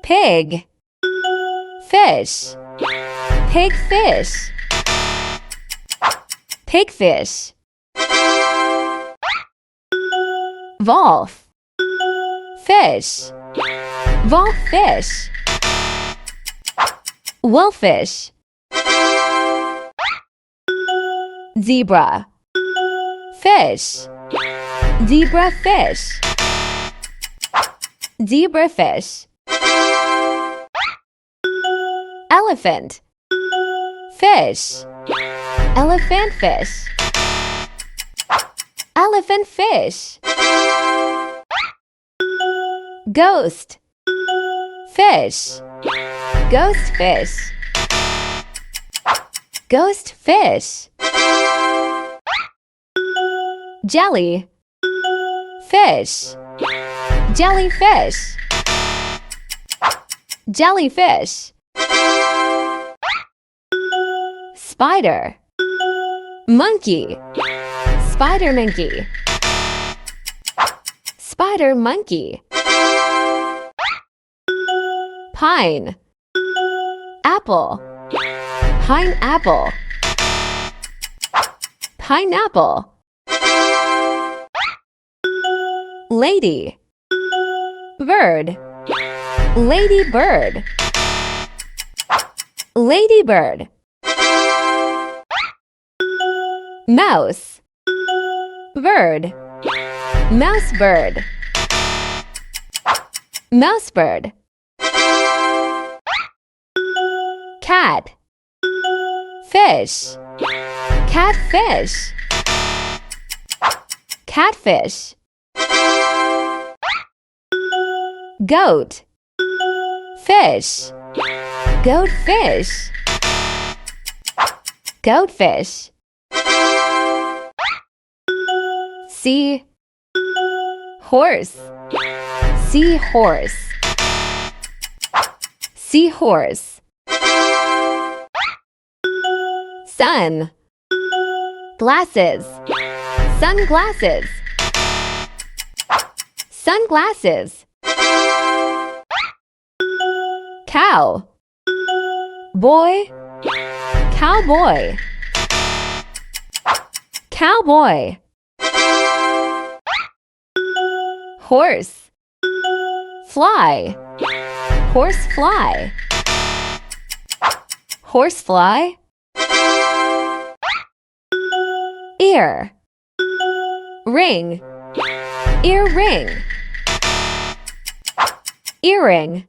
Pig. Fish. Pigfish. Pigfish. Wolf. Fish. Wolfish. Wolfish. Zebra. Fish. Zebrafish. Zebrafish. Elephant. Fish. Elephantfish. Elephantfish. Ghost. Fish. Ghostfish. Ghostfish. Jelly. Fish. Jellyfish. Jellyfish. Spider. Monkey. Spider monkey. Spider monkey. Pine. Apple. Pineapple. Pineapple. Lady. Bird. Ladybird. Ladybird. Mouse. Bird. Mousebird. Mousebird. Cat. Fish. Catfish. Catfish. Goat. Fish. Goatfish. Goatfish. Sea. Horse. Seahorse. Seahorse. Sun. Glasses. Sunglasses. Sunglasses. Cow. Boy. Cowboy. Cowboy. Horse. Fly. Horsefly. Horsefly. Ear. Ring. Earring. Earring.